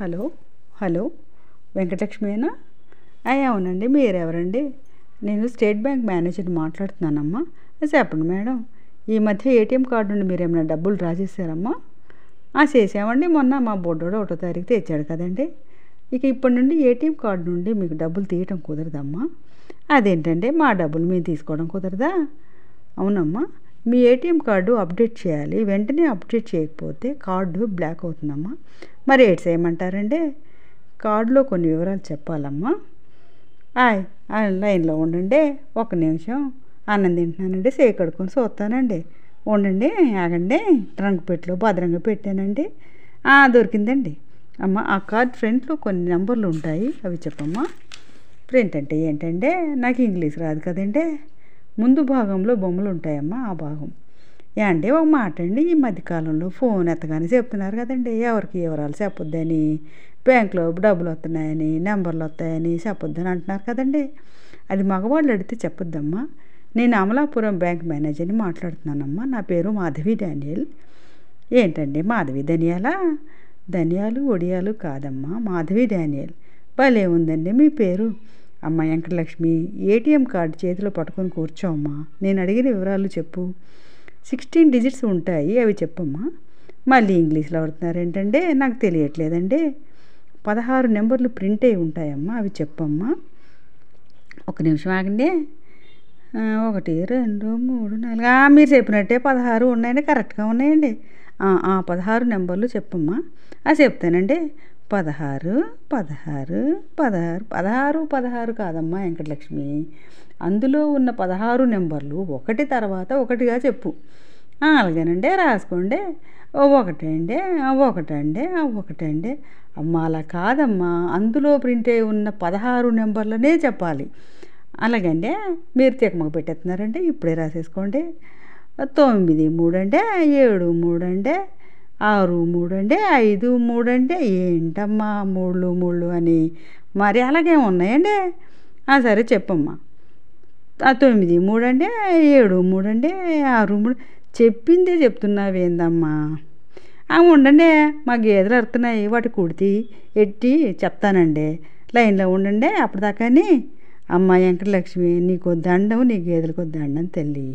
Hello hello వెంకటలక్ష్మేనా? అవునండి. మీరెవరండి? నేను state bank మేనేజర్ని మాట్లాడుతున్నానమ్మా. చెప్పండి మేడం. ఈ మధ్య ఏటీఎం కార్డు నుండి మీరేమైనా డబ్బులు డ్రా చేశారమ్మా? చేసామండి. మొన్న మా బొడ్డోడు 1వ తారీఖు తెచ్చాడు కదండి. ఇక ఇప్పటి నుండి ఏటీఎం కార్డు నుండి మీకు డబ్బులు తీయటం కుదరదమ్మా. అదేంటండి, మా డబ్బులు మేము తీసుకోవడం కుదరదా? అవునమ్మా. మీ ఏటీఎం కార్డు అప్డేట్ చేయాలి. వెంటనే అప్డేట్ చేయకపోతే కార్డు బ్లాక్ అవుతుందమ్మా. మరి ఏటి చేయమంటారండి? కార్డులో కొన్ని వివరాలు చెప్పాలమ్మా. లైన్లో ఉండండి, ఒక్క నిమిషం. అన్నం తింటున్నానండి, చేయి కడుక్కొని చూస్తానండి. ఉండండి, ఆగండి. ట్రంక్ పెట్టిలో భద్రంగా పెట్టానండి. దొరికిందండి. అమ్మ, ఆ కార్డ్ ఫ్రంట్లో కొన్ని నెంబర్లు ఉంటాయి, అవి చెప్పమ్మా. ప్రింట్ అంటే ఏంటంటే, నాకు ఇంగ్లీష్ రాదు కదండి. ముందు భాగంలో బొమ్మలు ఉంటాయమ్మా, ఆ భాగం. అంటే ఒక మాట అండి, ఈ మధ్యకాలంలో ఫోన్ ఎత్తగానే చెప్తున్నారు కదండి, ఎవరికి వివరాలు చెప్పొద్దని, బ్యాంకులో డబ్బులు వస్తున్నాయని, నెంబర్లు వస్తాయని చెప్పొద్దని అంటున్నారు కదండి. అది మగవాళ్ళు అడిగితే చెప్పొద్దమ్మా. నేను అమలాపురం బ్యాంక్ మేనేజర్ని మాట్లాడుతున్నానమ్మా. నా పేరు మాధవి డానియల్. ఏంటండి మాధవి ధనియాలా? ధనియాలు ఒడియాలు కాదమ్మా, మాధవి డానియల్. భలే ఉందండి మీ పేరు. అమ్మ వెంకటలక్ష్మి, ఏటీఎం కార్డు చేతిలో పట్టుకొని కూర్చోమ్మా. నేను అడిగిన వివరాలు చెప్పు. 16 డిజిట్స్ ఉంటాయి, అవి చెప్పమ్మా. మళ్ళీ ఇంగ్లీష్లో ఆడుతున్నారేంటంటే, నాకు తెలియట్లేదండి. 16 నెంబర్లు ప్రింట్ అయి ఉంటాయమ్మా, అవి చెప్పమ్మా. ఒక నిమిషం ఆగండి. 1 2 3 4 మీరు చెప్పినట్టే 16 ఉన్నాయండి, కరెక్ట్గా ఉన్నాయండి. 16 నెంబర్లు చెప్పమ్మా. చెప్తానండి. 16 16 16 16 16 కాదమ్మా వెంకటలక్ష్మి. అందులో ఉన్న 16 నెంబర్లు ఒకటి తర్వాత ఒకటిగా చెప్పు. అలాగేనండి, రాసుకోండి. ఒకటండి ఒకటండి. అమ్మ అలా కాదమ్మా, అందులో ప్రింట్ అయి ఉన్న 16 నెంబర్లనే చెప్పాలి. అలాగండి, మీరు తికమక పెట్టేస్తున్నారండి. ఇప్పుడే రాసేసుకోండి. 9 3 అంటే 7 3 అంటే 6 3 అంటే 5 3 అంటే ఏంటమ్మా 3 3 అని మరి అలాగే ఉన్నాయండి. సరే చెప్పమ్మా. 9 3 అంటే 7 3 అంటే 6 3 చెప్పిందే చెప్తున్నావేందమ్మా? ఉండండి, మా గేదెలు అరుతున్నాయి, వాటి కుడితి ఎట్టి చెప్తానండి. లైన్లో ఉండండి అప్పటిదాకాని. అమ్మ వెంకటలక్ష్మి, నీకు దండం, నీ గేదెలకు దండం తల్లి.